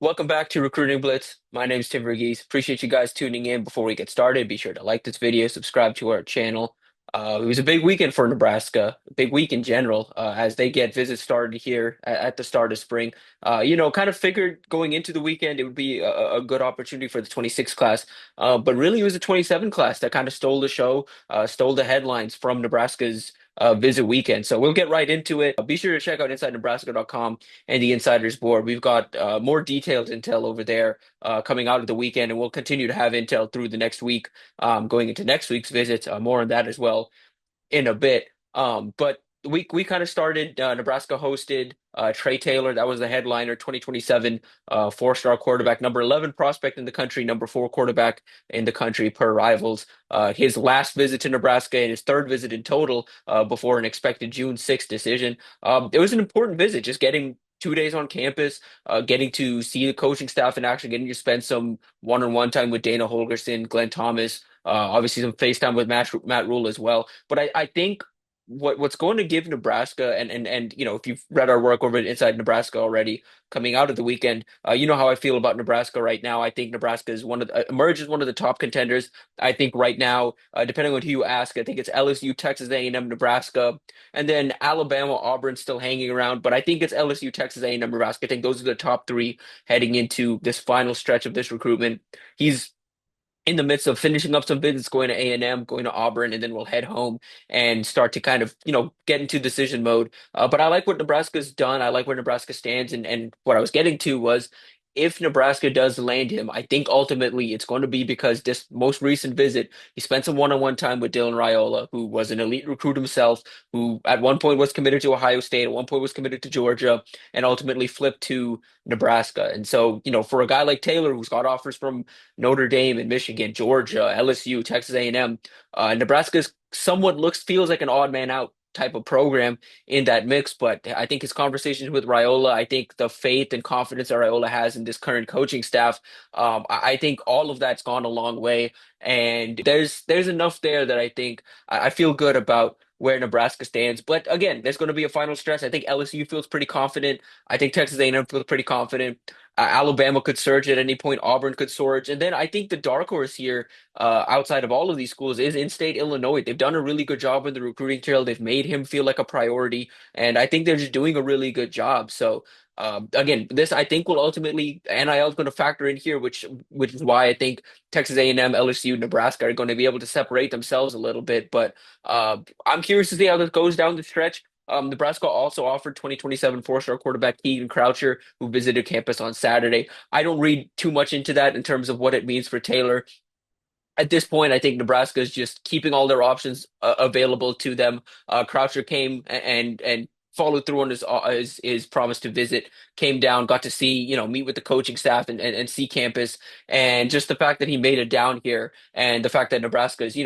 Welcome back to Recruiting Blitz. My name is Tim Verghese. Appreciate you guys tuning in. Before we get started, be sure to like this video, subscribe to our channel. It was a big weekend for Nebraska, a big week in general, as they get visits started here at the start of spring. Kind of figured going into the weekend it would be a good opportunity for the 26 class, but really it was the 27 class that kind of stole the show, stole the headlines from Nebraska's visit weekend. So we'll get right into it. Be sure to check out InsideNebraska.com and the Insiders Board. We've got more detailed intel over there coming out of the weekend, and we'll continue to have intel through the next week, going into next week's visits. More on that as well in a bit. But we kind of started. Nebraska hosted Trey Taylor. That was the headliner, 2027 four-star quarterback, number 11 prospect in the country, number four quarterback in the country per Rivals. His last visit to Nebraska and his third visit in total before an expected June 6th decision. It was an important visit, just getting 2 days on campus, getting to see the coaching staff and actually getting to spend some one-on-one time with Dana Holgorsen, Glenn Thomas, obviously some FaceTime with Matt Rule as well. But I think what's going to give Nebraska and if you've read our work over at Inside Nebraska already coming out of the weekend, you know how I feel about Nebraska right now. I think Nebraska is emerges one of the top contenders. I think right now, depending on who you ask, I think it's LSU, Texas A&M, Nebraska, and then Alabama, Auburn still hanging around. But I think it's LSU, Texas A&M, Nebraska. I think those are the top three heading into this final stretch of this recruitment. He's in the midst of finishing up some visits, going to A&M, going to Auburn, and then we'll head home and start to kind of, get into decision mode. But I like what Nebraska's done. I like where Nebraska stands. And what I was getting to was if Nebraska does land him, I think ultimately it's going to be because this most recent visit, he spent some one-on-one time with Dylan Raiola, who was an elite recruit himself, who at one point was committed to Ohio State, at one point was committed to Georgia, and ultimately flipped to Nebraska. And so, for a guy like Taylor, who's got offers from Notre Dame and Michigan, Georgia, LSU, Texas A&M. Nebraska's somewhat feels like an odd man out type of program in that mix, but I think his conversations with Raiola, I think the faith and confidence that Raiola has in this current coaching staff, I think all of that's gone a long way, and there's enough there that I think I feel good about where Nebraska stands. But again, there's going to be a final stretch. I think LSU feels pretty confident. I think Texas A&M feels pretty confident. Alabama could surge at any point. Auburn could surge. And then I think the dark horse here, outside of all of these schools, is in-state Illinois. They've done a really good job in the recruiting trail. They've made him feel like a priority. And I think they're just doing a really good job. So, again, this I think will ultimately, NIL is going to factor in here, which is why I think Texas A&M, LSU, Nebraska are going to be able to separate themselves a little bit. But I'm curious to see how this goes down the stretch. Nebraska also offered 2027 four-star quarterback Keaton Croucher, who visited campus on Saturday. I don't read too much into that in terms of what it means for Taylor. At this point, I think Nebraska is just keeping all their options available to them. Croucher came and followed through on his promise to visit. Came down, got to see, meet with the coaching staff and see campus, and just the fact that he made it down here, and the fact that Nebraska is,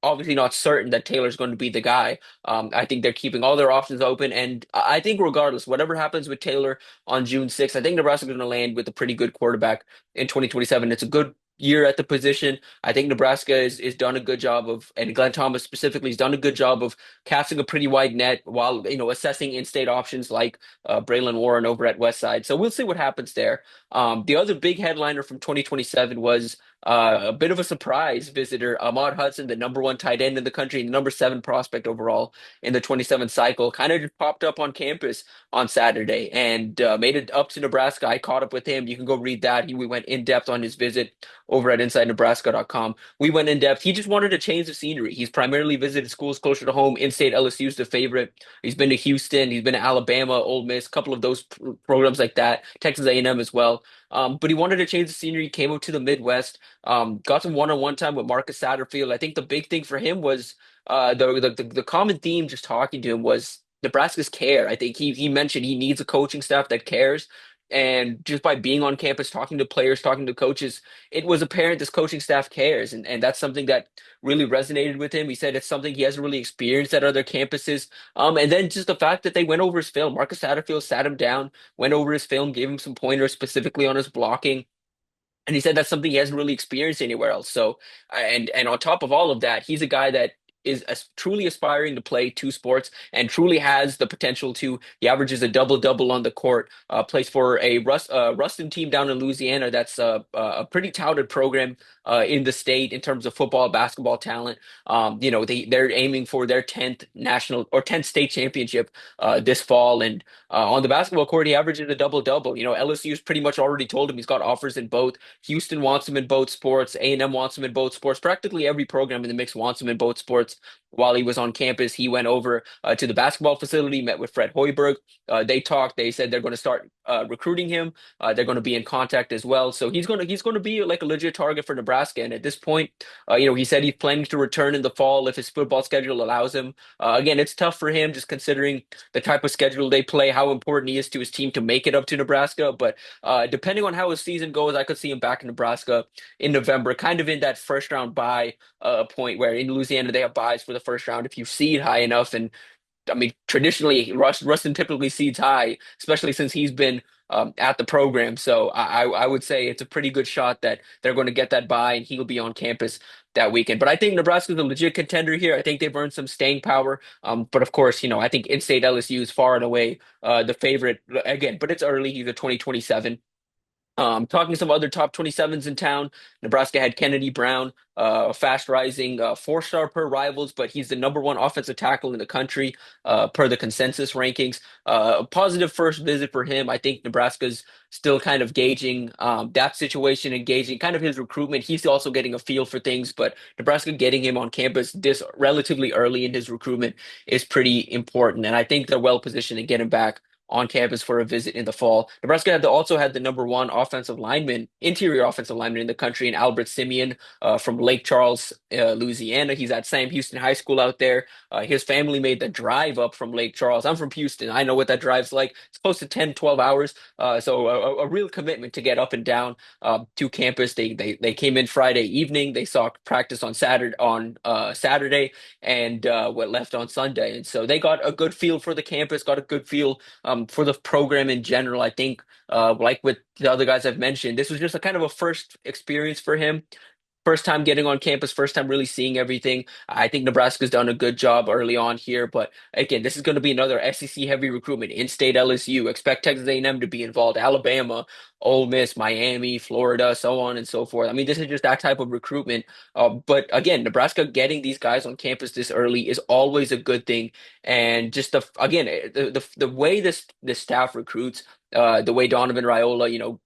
obviously not certain that Taylor's going to be the guy. I think they're keeping all their options open, and I think regardless, whatever happens with Taylor on June 6th, I think Nebraska's going to land with a pretty good quarterback in 2027. It's a good year at the position. I think Nebraska is done a good job of, and Glenn Thomas specifically has done a good job of casting a pretty wide net while assessing in-state options like Braylon Warren over at Westside. So we'll see what happens there. The other big headliner from 2027 was a bit of a surprise visitor. Ahmad Hudson, the number one tight end in the country, the number seven prospect overall in the 27 cycle, kind of just popped up on campus on Saturday and made it up to Nebraska. I caught up with him. You can go read that. We went in depth on his visit over at InsideNebraska.com. We went in depth. He just wanted to change the scenery. He's primarily visited schools closer to home. In-state LSU's the favorite. He's been to Houston. He's been to Alabama, Ole Miss, a couple of those programs like that. Texas A&M as well. But he wanted to change the scenery. Came up to the Midwest. Got some one-on-one time with Marcus Satterfield. I think the big thing for him was the common theme just talking to him was Nebraska's care. I think he mentioned he needs a coaching staff that cares. And just by being on campus, talking to players, talking to coaches, it was apparent this coaching staff cares. And that's something that really resonated with him. He said it's something he hasn't really experienced at other campuses. And then just the fact that they went over his film. Marcus Satterfield sat him down, went over his film, gave him some pointers specifically on his blocking. And he said that's something he hasn't really experienced anywhere else. So, and on top of all of that, he's a guy that is truly aspiring to play two sports and truly has the potential to. He averages a double-double on the court. Plays for a Ruston team down in Louisiana. That's a pretty touted program in the state in terms of football, basketball talent. They're aiming for their 10th national or 10th state championship this fall, and on the basketball court, he averages a double-double. LSU's pretty much already told him he's got offers in both. Houston wants him in both sports. A&M wants him in both sports. Practically every program in the mix wants him in both sports. While he was on campus, he went over to the basketball facility, met with Fred Hoiberg. They talked. They said they're going to start recruiting him. They're going to be in contact as well. So he's going to be like a legit target for Nebraska. And at this point, he said he's planning to return in the fall if his football schedule allows him. Again, it's tough for him just considering the type of schedule they play, how important he is to his team to make it up to Nebraska. But depending on how his season goes, I could see him back in Nebraska in November, kind of in that first round bye point where in Louisiana they have buys for the first round if you seed high enough. And I mean, traditionally, Rustin typically seeds high, especially since he's been at the program. So I would say it's a pretty good shot that they're going to get that bye and he'll be on campus that weekend. But I think Nebraska's a legit contender here. I think they've earned some staying power. But of course, I think in-state LSU is far and away the favorite again. But it's early. He's a 2027. Talking some other top 27s in town, Nebraska had Kennedy Brown, a fast rising four-star per rivals, but he's the number one offensive tackle in the country per the consensus rankings. A positive first visit for him. I think Nebraska's still kind of gauging that situation and gauging kind of his recruitment. He's also getting a feel for things, but Nebraska getting him on campus this relatively early in his recruitment is pretty important. And I think they're well positioned to get him back on campus for a visit in the fall. Nebraska also had the number one interior offensive lineman in the country, in Albert Simeon from Lake Charles, Louisiana. He's at Sam Houston High School out there. His family made the drive up from Lake Charles. I'm from Houston. I know what that drive's like. It's close to 10, 12 hours. So a real commitment to get up and down to campus. They came in Friday evening. They saw practice on Saturday and what left on Sunday. And so they got a good feel for the campus, got a good feel for the program in general. I think, like with the other guys I've mentioned, this was just a kind of a first experience for him. First time getting on campus, first time really seeing everything. I think Nebraska's done a good job early on here, but again, this is going to be another SEC heavy recruitment. In-state LSU, expect Texas A&M to be involved, Alabama, Ole Miss, Miami, Florida, so on and so forth. I mean, this is just that type of recruitment. But again, Nebraska getting these guys on campus this early is always a good thing. And just the way this staff recruits, the way Donovan Raiola,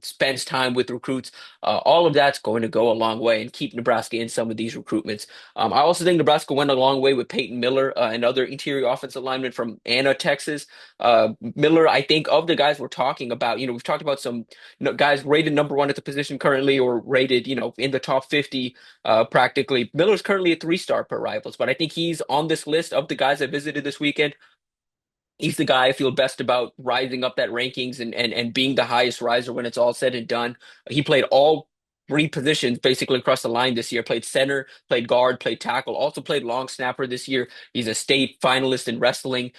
spends time with recruits, all of that's going to go a long way and keep Nebraska in some of these recruitments. I also think Nebraska went a long way with Peyton Miller, another interior offensive lineman from Anna, Texas. Miller, I think of the guys we're talking about, we've talked about some guys rated number one at the position currently or rated, in the top 50 practically. Miller's currently a three-star per rivals, but I think he's on this list of the guys I visited this weekend. He's the guy I feel best about rising up that rankings and being the highest riser when it's all said and done. He played all three positions basically across the line this year. Played center, played guard, played tackle, also played long snapper this year. He's a state finalist in wrestling.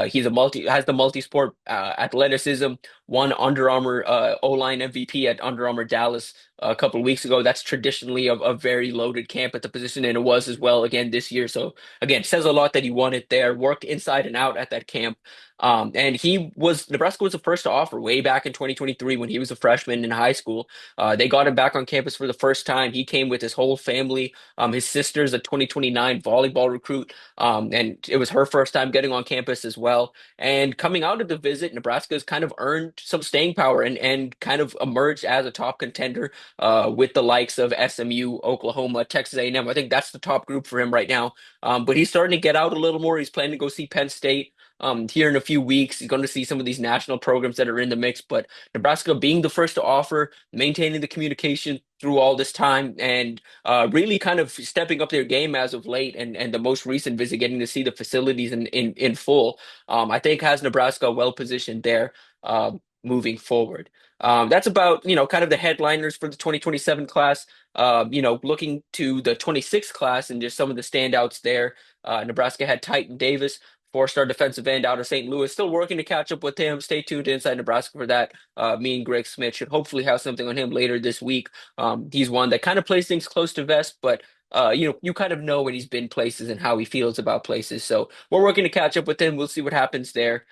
He's has the multi-sport athleticism, won Under Armour O-line MVP at Under Armour Dallas a couple of weeks ago. That's traditionally a very loaded camp at the position, and it was as well again this year. So again, says a lot that he won it there, worked inside and out at that camp. And Nebraska was the first to offer way back in 2023 when he was a freshman in high school. They got him back on campus for the first time. He came with his whole family. His sister's a 2029 volleyball recruit, and it was her first time getting on campus as well. And coming out of the visit, Nebraska has kind of earned some staying power and kind of emerged as a top contender with the likes of SMU, Oklahoma, Texas A&M. I think that's the top group for him right now. But he's starting to get out a little more. He's planning to go see Penn State here in a few weeks. He's going to see some of these national programs that are in the mix, but Nebraska being the first to offer, maintaining the communication through all this time, and really kind of stepping up their game as of late, and the most recent visit, getting to see the facilities in full, I think has Nebraska well positioned there moving forward. That's about, kind of the headliners for the 2027 class. Looking to the 26th class and just some of the standouts there. Nebraska had Titan Davis, four-star defensive end out of St. Louis. Still working to catch up with him. Stay tuned to Inside Nebraska for that. Me and Greg Smith should hopefully have something on him later this week. He's one that kind of plays things close to vest, but you kind of know when he's been places and how he feels about places. So we're working to catch up with him. We'll see what happens there.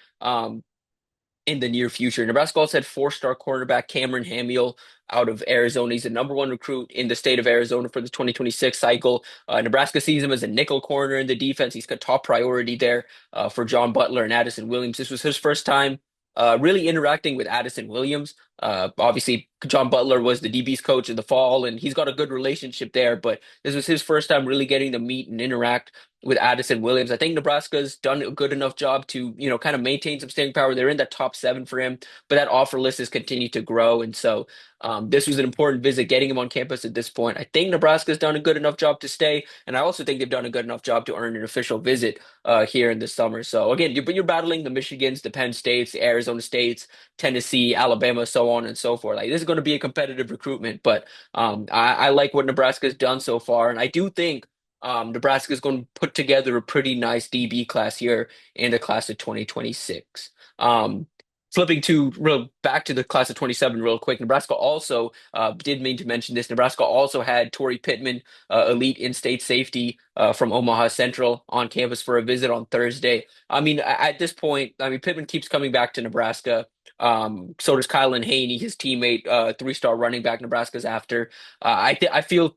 In the near future. Nebraska also had four-star quarterback Cameron Hamill out of Arizona. He's the number one recruit in the state of Arizona for the 2026 cycle. Nebraska sees him as a nickel corner in the defense. He's got top priority there for John Butler and Addison Williams. This was his first time really interacting with Addison Williams. Obviously, John Butler was the DB's coach in the fall, and he's got a good relationship there. But this was his first time really getting to meet and interact with Addison Williams. I think Nebraska's done a good enough job to, kind of maintain some staying power. They're in the top seven for him, but that offer list has continued to grow. And so this was an important visit, getting him on campus at this point. I think Nebraska's done a good enough job to stay, and I also think they've done a good enough job to earn an official visit here in the summer. So again, you're battling the Michigans, the Penn States, the Arizona States, Tennessee, Alabama, so on and so forth. Like this is going to be a competitive recruitment, but I like what Nebraska's done so far, and I do think Nebraska is going to put together a pretty nice DB class here in the class of 2026. Flipping to real back to the class of 27 real quick, Nebraska also did mean to mention this. Nebraska also had Torrey Pittman, elite in-state safety from Omaha Central, on campus for a visit on Thursday. I mean, at this point, I mean Pittman keeps coming back to Nebraska. So does Kylan Haney, his teammate, three-star running back Nebraska's after. I feel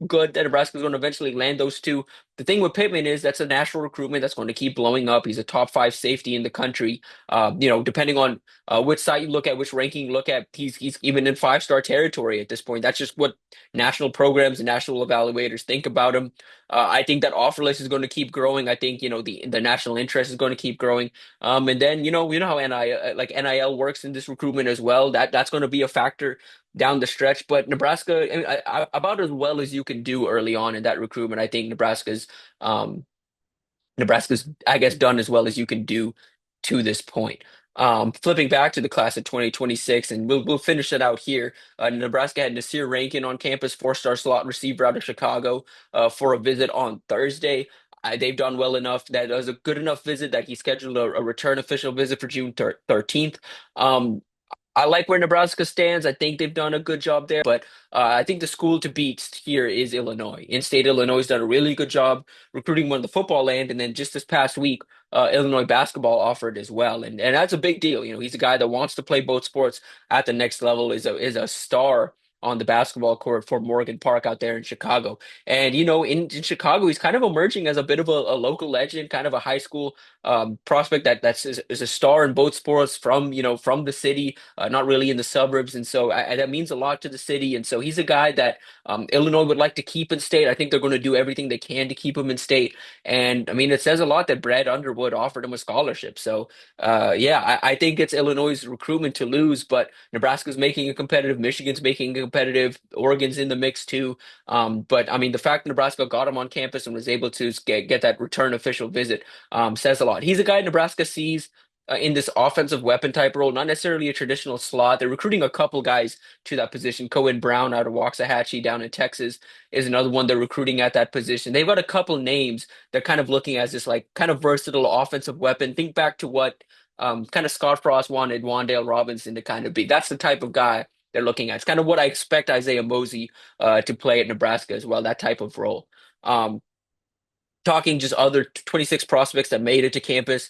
good that Nebraska is going to eventually land those two. The thing with Pittman is that's a national recruitment that's going to keep blowing up. He's a top five safety in the country. Depending on which site you look at, which ranking you look at, he's even in five-star territory at this point. That's just what national programs and national evaluators think about him. I think that offer list is going to keep growing. I think the national interest is going to keep growing. And then you know how NIL works in this recruitment as well. That's going to be a factor down the stretch. But Nebraska, I mean, about as well as you can do early on in that recruitment, I think um, Nebraska's, I guess, done as well as you can do to this point. Flipping back to the class of 2026, and we'll finish it out here. Nebraska had Nasir Rankin on campus, four-star slot receiver out of Chicago, for a visit on Thursday. They've done well enough that it was a good enough visit that he scheduled a return official visit for June 13th. Um, I like where Nebraska stands. I think they've done a good job there, but I think the school to beat here is Illinois. In-state Illinois has done a really good job recruiting one of the football land, and then just this past week, Illinois basketball offered as well, and that's a big deal. He's a guy that wants to play both sports at the next level. Is a star on the basketball court for Morgan Park out there in Chicago, and in Chicago, he's kind of emerging as a bit of a local legend, kind of a high school prospect is a star in both sports from the city, not really in the suburbs, and so that means a lot to the city. And so he's a guy that Illinois would like to keep in state. I think they're going to do everything they can to keep him in state. And I mean, it says a lot that Brad Underwood offered him a scholarship. So yeah, I think it's Illinois' recruitment to lose, but Nebraska's making it competitive. Michigan's making it competitive. Oregon's in the mix too. But I mean, the fact Nebraska got him on campus and was able to get that return official visit says a lot. He's a guy Nebraska sees in this offensive weapon type role, not necessarily a traditional slot. They're recruiting a couple guys to that position. Cohen Brown out of Waxahachie down in Texas is another one they're recruiting at that position. They've got a couple names they're kind of looking as this like kind of versatile offensive weapon. Think back to what kind of Scott Frost wanted Wandale Robinson to kind of be. That's the type of guy they're looking at. It's kind of what I expect Isaiah Mosey to play at Nebraska as well, that type of role. Talking just other 26 prospects that made it to campus.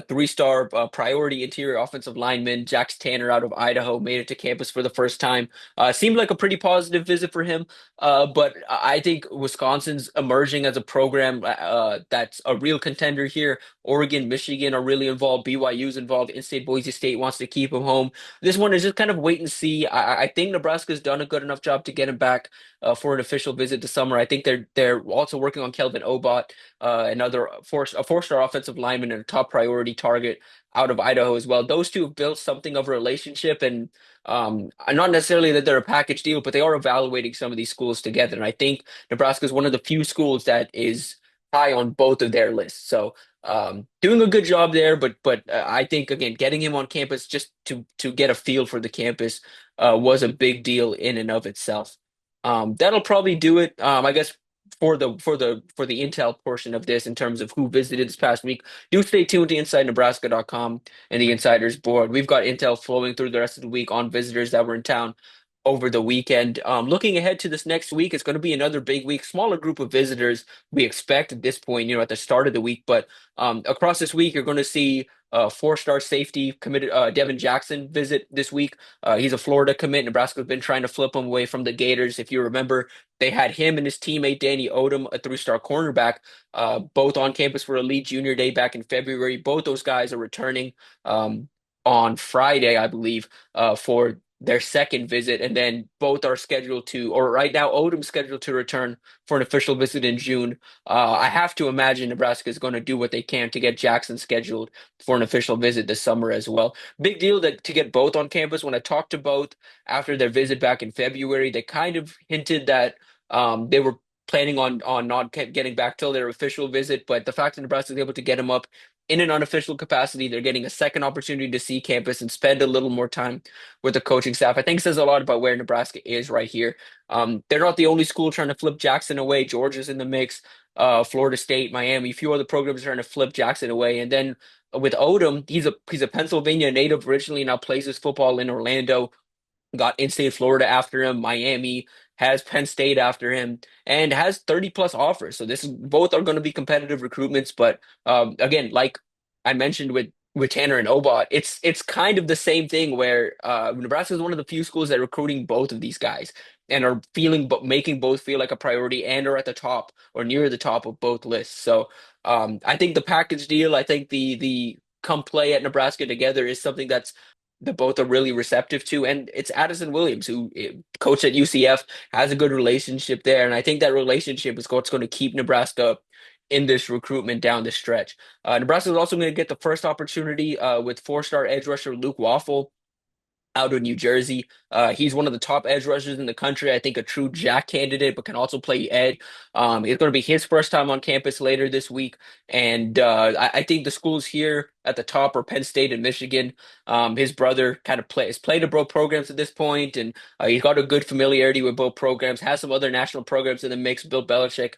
Three-star priority interior offensive lineman Jax Tanner out of Idaho made it to campus for the first time. Seemed like a pretty positive visit for him. But I think Wisconsin's emerging as a program that's a real contender here. Oregon, Michigan are really involved. BYU's involved. In-state Boise State wants to keep him home. This one is just kind of wait and see. I think Nebraska's done a good enough job to get him back for an official visit this summer. I think they're also working on Kelvin Obot, another a four-star offensive lineman and a top priority target out of Idaho as well. Those two have built something of a relationship, and not necessarily that they're a package deal, but they are evaluating some of these schools together. And I think Nebraska is one of the few schools that is high on both of their lists. So doing a good job there, but I think again getting him on campus just to get a feel for the campus was a big deal in and of itself. That'll probably do it. I guess for the intel portion of this in terms of who visited this past week, do stay tuned to InsideNebraska.com and the Insiders board. We've got intel flowing through the rest of the week on visitors that were in town. over the weekend. Looking ahead to this next week, it's going to be another big week, smaller group of visitors we expect at this point, at the start of the week. But across this week, you're going to see four-star safety committed Devin Jackson visit this week. He's a Florida commit. Nebraska's been trying to flip him away from the Gators. If you remember, they had him and his teammate Danny Odom, a three-star cornerback, both on campus for Elite Junior Day back in February. Both those guys are returning on Friday, I believe, for their second visit, and then both are scheduled to, or right now, Odom's scheduled to return for an official visit in June. I have to imagine Nebraska is going to do what they can to get Jackson scheduled for an official visit this summer as well. Big deal to get both on campus. When I talked to both after their visit back in February, they kind of hinted that they were planning on not getting back till their official visit, but the fact that Nebraska is able to get them up in an unofficial capacity, they're getting a second opportunity to see campus and spend a little more time with the coaching staff. I think says a lot about where Nebraska is right here. They're not the only school trying to flip Jackson away. Georgia's in the mix. Florida State, Miami, a few other programs trying to flip Jackson away. And then with Odom, he's a Pennsylvania native originally, now plays his football in Orlando. Got in-state Florida after him. Miami has Penn State after him, and has 30 plus offers. So this is both are going to be competitive recruitments. But again, like I mentioned with Tanner and Obot, it's kind of the same thing where Nebraska is one of the few schools that are recruiting both of these guys and are feeling but making both feel like a priority and are at the top or near the top of both lists. So I think the package deal, I think the come play at Nebraska together is something that both are really receptive to. And it's Addison Williams, who coached at UCF, has a good relationship there. And I think that relationship is what's going to keep Nebraska in this recruitment down the stretch. Nebraska is also going to get the first opportunity with four-star edge rusher Luke Waffle out of New Jersey. He's one of the top edge rushers in the country. I think a true jack candidate, but can also play edge. It's going to be his first time on campus later this week. And I think the schools here at the top are Penn State and Michigan. His brother kind of has played at both programs at this point, and he's got a good familiarity with both programs, has some other national programs in the mix. Bill Belichick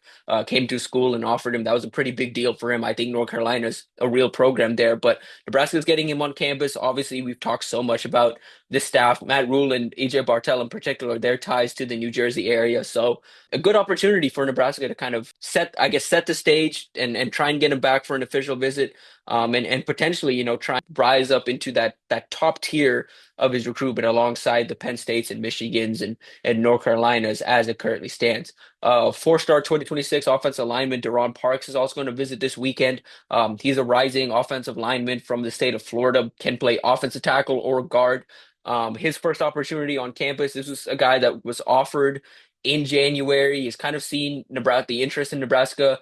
came to school and offered him. That was a pretty big deal for him. I think North Carolina's a real program there, but Nebraska's getting him on campus. Obviously, we've talked so much about this staff, Matt Rule and EJ Bartel in particular, their ties to the New Jersey area. So a good opportunity for Nebraska to kind of set the stage and try and get him back for an official visit. And potentially, try and rise up into that top tier of his recruitment alongside the Penn States and Michigans and North Carolinas as it currently stands. Four-star 2026 offensive lineman Deron Parks is also going to visit this weekend. He's a rising offensive lineman from the state of Florida, can play offensive tackle or guard. His first opportunity on campus, this was a guy that was offered in January. He's kind of seen the interest in Nebraska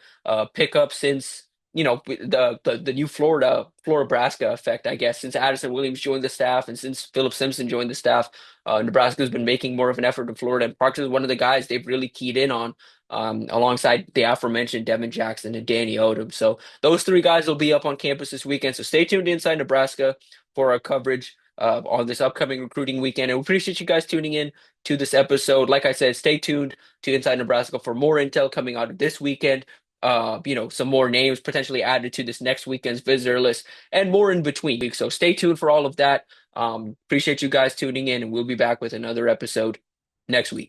pick up since the new Florida-Nebraska effect, I guess, since Addison Williams joined the staff and since Philip Simpson joined the staff. Nebraska's been making more of an effort in Florida, and Parks is one of the guys they've really keyed in on, alongside the aforementioned Devin Jackson and Danny Odom. So those three guys will be up on campus this weekend. So stay tuned inside Nebraska for our coverage on this upcoming recruiting weekend. And we appreciate you guys tuning in to this episode. Like I said, stay tuned to Inside Nebraska for more intel coming out of this weekend. Some more names potentially added to this next weekend's visitor list and more in between. So stay tuned for all of that. Appreciate you guys tuning in, and we'll be back with another episode next week.